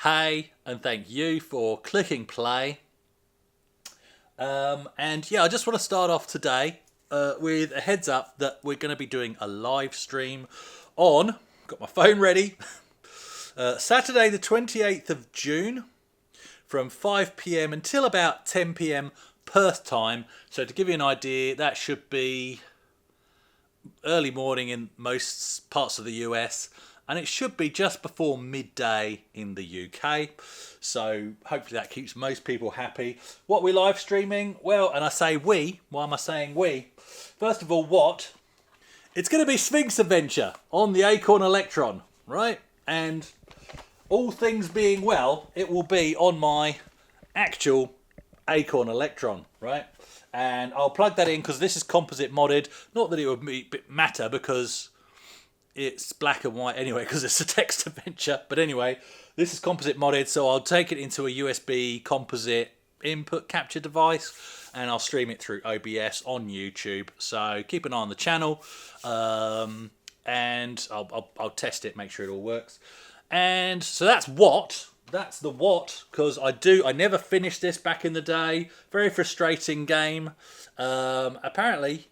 hey, and thank you for clicking play. And yeah, I just want to start off today with a heads up that we're going to be doing a live stream on, got my phone ready, Saturday the 28th of June from 5 p.m. until about 10 p.m. Perth time. So to give you an idea, that should be early morning in most parts of the US, and it should be just before midday in the UK. So hopefully that keeps most people happy. What we're live streaming? Well, and I say we, why am I saying we? First of all, what? It's going to be Sphinx Adventure on the Acorn Electron, right? And all things being well, it will be on my actual Acorn Electron, right? And I'll plug that in because this is composite modded. Not that it would matter because it's black and white anyway because it's a text adventure. But anyway, this is composite modded, so I'll take it into a USB composite input capture device and I'll stream it through OBS on YouTube. So keep an eye on the channel and I'll test it, make sure it all works. And so that's the what, because I never finished this back in the day. Very frustrating game. Apparently,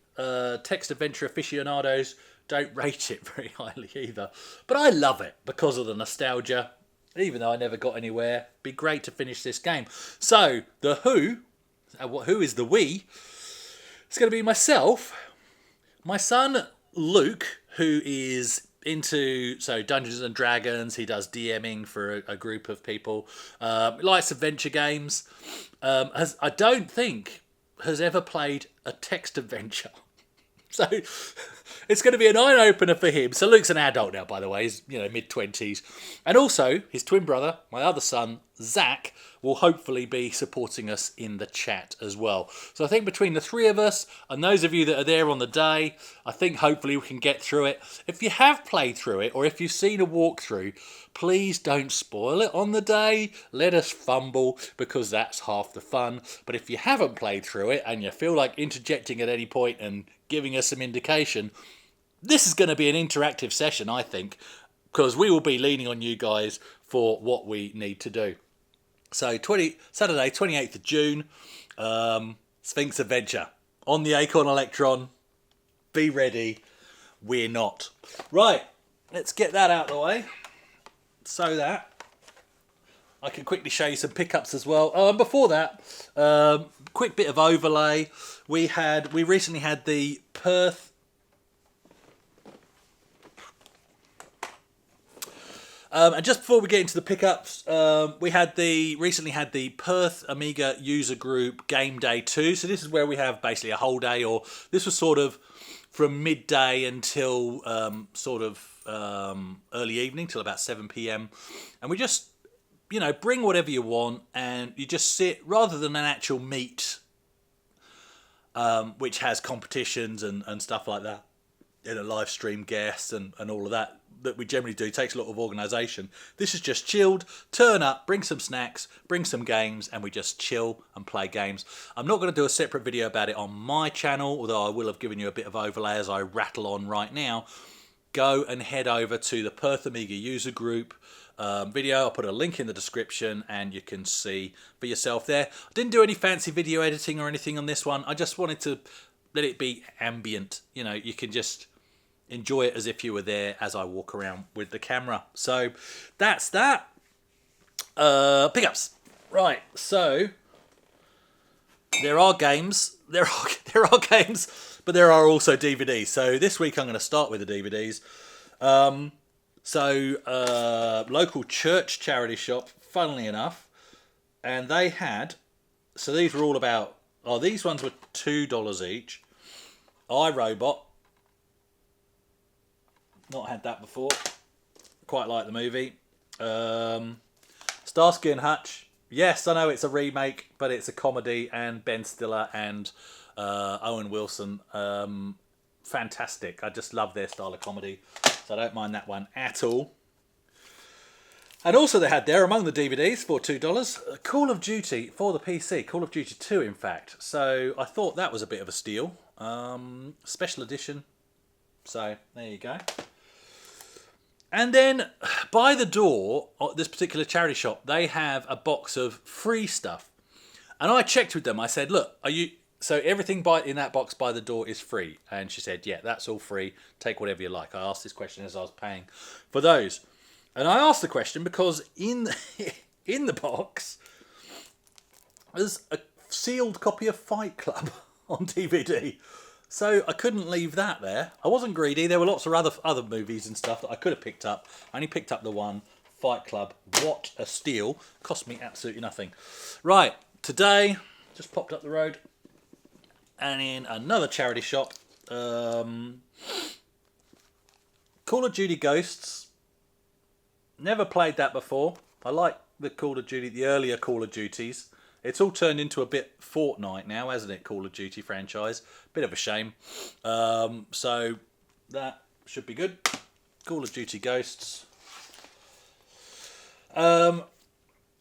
text adventure aficionados don't rate it very highly either. But I love it because of the nostalgia. Even though I never got anywhere, it'd be great to finish this game. So, the who is the we? It's going to be myself, my son Luke, who is into Dungeons and Dragons. He does DMing for a group of people. Likes adventure games. I don't think has ever played a text adventure. So it's going to be an eye opener for him. So Luke's an adult now, by the way. He's mid-20s, and also his twin brother, my other son Zach, will hopefully be supporting us in the chat as well. So I think between the three of us and those of you that are there on the day, I think hopefully we can get through it. If you have played through it or if you've seen a walkthrough, please don't spoil it on the day. Let us fumble because that's half the fun. But if you haven't played through it and you feel like interjecting at any point and giving us some indication, this is going to be an interactive session, I think, because we will be leaning on you guys for what we need to do. So Saturday, 28th of June, Sphinx Adventure on the Acorn Electron. Be ready. We're not. Right, let's get that out of the way so that I can quickly show you some pickups as well. Oh, and before that, quick bit of overlay. We recently had the Perth. And just before we get into the pickups, we recently had the Perth Amiga user group Game Day 2. So this is where we have basically a whole day, or this was sort of from midday until early evening till about 7 p.m. And we just, bring whatever you want and you just sit, rather than an actual meet, which has competitions and stuff like that, in a live stream guests and all of that we generally do. It takes a lot of organisation. This is just chilled, turn up, bring some snacks, bring some games, and we just chill and play games. I'm not going to do a separate video about it on my channel, although I will have given you a bit of overlay as I rattle on right now. Go and head over to the Perth Amiga user group video. I'll put a link in the description and you can see for yourself there. I didn't do any fancy video editing or anything on this one. I just wanted to let it be ambient. You can just enjoy it as if you were there as I walk around with the camera. So that's that. Pickups. Right, so there are games. There are games, but there are also DVDs. So this week I'm going to start with the DVDs. Local church charity shop, funnily enough, and they had, so these were all about, these ones were $2 each. iRobot, not had that before. Quite like the movie. Starsky and Hutch. Yes, I know it's a remake, but it's a comedy, and Ben Stiller and Owen Wilson. Fantastic. I just love their style of comedy, so I don't mind that one at all. And also they had there, among the DVDs for $2, Call of Duty for the PC. Call of Duty 2, in fact. So I thought that was a bit of a steal. Special edition. So there you go. And then by the door, at this particular charity shop, they have a box of free stuff. And I checked with them. I said, look, so everything in that box by the door is free? And she said, yeah, that's all free. Take whatever you like. I asked this question as I was paying for those. And I asked the question because in the box, there's a sealed copy of Fight Club on DVD. So I couldn't leave that there. I wasn't greedy. There were lots of other movies and stuff that I could have picked up. I only picked up the one, Fight Club. What a steal. Cost me absolutely nothing. Right, today, just popped up the road. And in another charity shop, Call of Duty Ghosts. Never played that before. I like the earlier Call of Duties. It's all turned into a bit Fortnite now, hasn't it? Call of Duty franchise. Bit of a shame. So that should be good. Call of Duty Ghosts.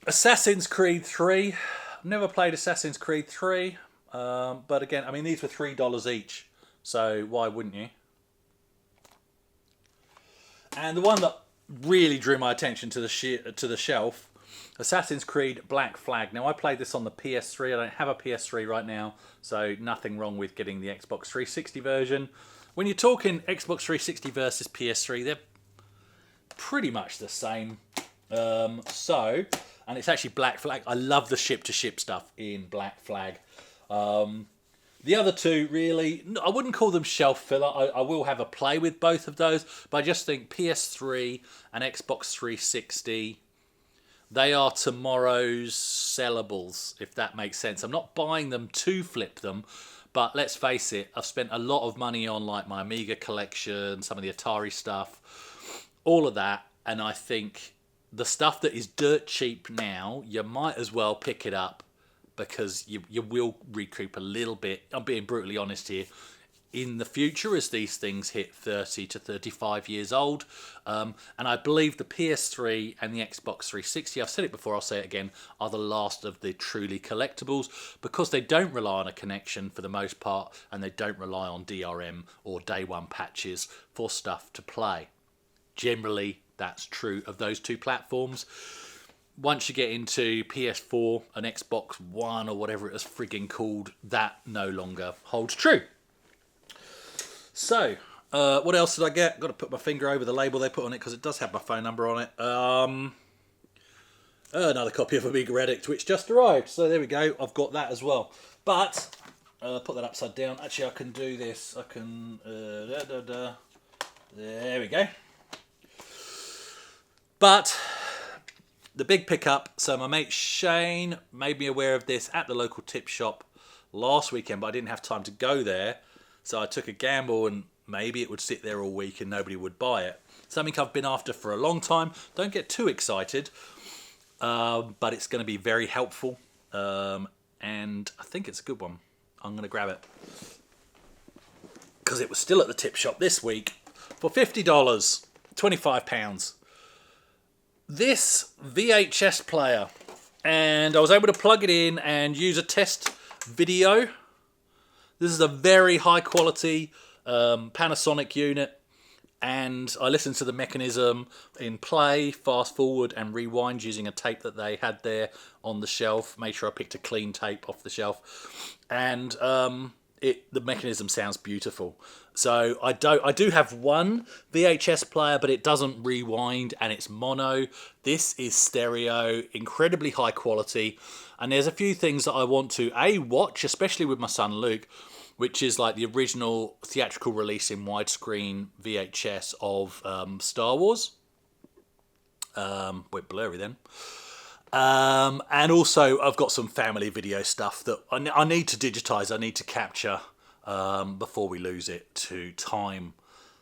Assassin's Creed 3. I've never played Assassin's Creed 3. But again, I mean, these were $3 each. So why wouldn't you? And the one that really drew my attention to the shelf, Assassin's Creed Black Flag. Now, I played this on the PS3. I don't have a PS3 right now, so nothing wrong with getting the Xbox 360 version. When you're talking Xbox 360 versus PS3, they're pretty much the same. And it's actually Black Flag. I love the ship-to-ship stuff in Black Flag. The other two, really, I wouldn't call them shelf filler. I will have a play with both of those, but I just think PS3 and Xbox 360... they are tomorrow's sellables, if that makes sense. I'm not buying them to flip them, but let's face it, I've spent a lot of money on like my Amiga collection, some of the Atari stuff, all of that, and I think the stuff that is dirt cheap now, you might as well pick it up because you will recoup a little bit. I'm being brutally honest here. In the future, as these things hit 30 to 35 years old. And I believe the PS3 and the Xbox 360, I've said it before, I'll say it again, are the last of the truly collectibles because they don't rely on a connection for the most part and they don't rely on DRM or day one patches for stuff to play. Generally, that's true of those two platforms. Once you get into PS4 and Xbox One or whatever it was frigging called, that no longer holds true. So, what else did I get? Got to put my finger over the label they put on it because it does have my phone number on it. Another copy of Amiga Addict, which just arrived. So there we go. I've got that as well. But, put that upside down. Actually, I can do this. I can... There we go. But, the big pickup. So my mate Shane made me aware of this at the local tip shop last weekend, but I didn't have time to go there. So I took a gamble and maybe it would sit there all week and nobody would buy it. Something I've been after for a long time. Don't get too excited, but it's going to be very helpful. And I think it's a good one. I'm going to grab it. Because it was still at the tip shop this week for $50, £25. This VHS player. And I was able to plug it in and use a test video. This is a very high quality Panasonic unit, and I listened to the mechanism in play, fast forward and rewind using a tape that they had there on the shelf. Made sure I picked a clean tape off the shelf, and the mechanism sounds beautiful. So I do have one VHS player, but it doesn't rewind and it's mono. This is stereo, incredibly high quality. And there's a few things that I want to watch, especially with my son Luke, which is like the original theatrical release in widescreen VHS of Star Wars. Went blurry then. And also I've got some family video stuff that I need to digitize, I need to capture before we lose it to time.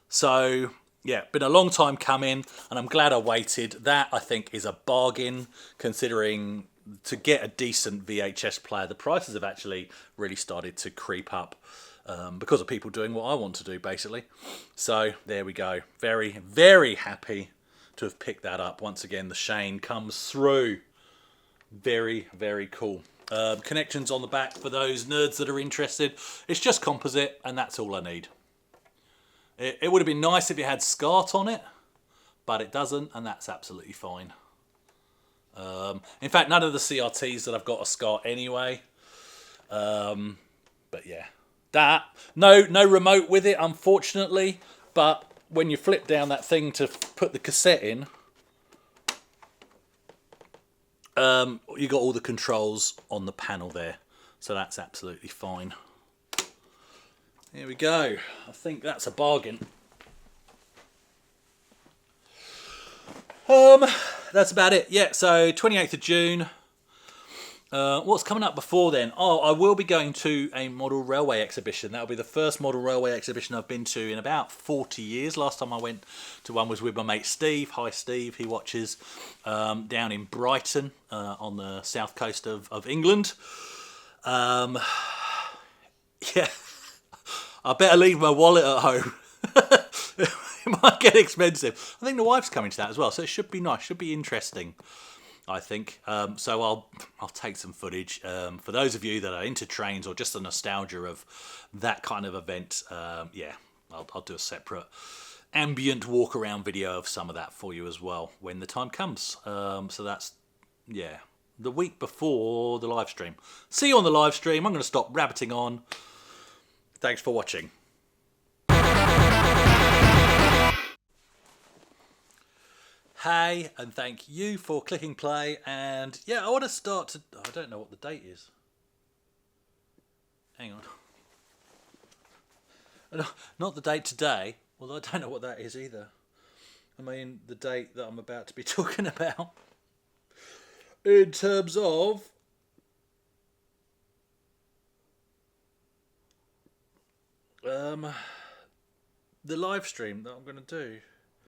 So yeah, been a long time coming and I'm glad I waited. That I think is a bargain considering to get a decent VHS player. The prices have actually really started to creep up because of people doing what I want to do basically. So there we go. Very, very happy to have picked that up. Once again, the Shane comes through. Very, very cool. Connections on the back for those nerds that are interested. It's just composite and that's all I need. It would have been nice if it had SCART on it, but it doesn't, and that's absolutely fine. In fact, none of the CRTs that I've got are SCART anyway. But yeah, that no remote with it, unfortunately. But when you flip down that thing to put the cassette in, you got all the controls on the panel there, so that's absolutely fine. Here we go. I think that's a bargain. That's about it. Yeah, so 28th of June. What's coming up before then? Oh, I will be going to a model railway exhibition. That'll be the first model railway exhibition I've been to in about 40 years. Last time I went to one was with my mate Steve. Hi Steve, he watches down in Brighton on the south coast of England. Yeah, I better leave my wallet at home. It might get expensive. I think the wife's coming to that as well, so it should be nice, should be interesting, I think. So I'll take some footage. For those of you that are into trains or just the nostalgia of that kind of event, yeah, I'll do a separate ambient walk around video of some of that for you as well when the time comes. So that's, yeah, the week before the live stream. See you on the live stream. I'm going to stop rabbiting on. Thanks for watching. Hey, and thank you for clicking play. And yeah, I want to start to... I don't know what the date is. Hang on. Not the date today, although I don't know what that is either. I mean, the date that I'm about to be talking about. In terms of... the live stream that I'm going to do.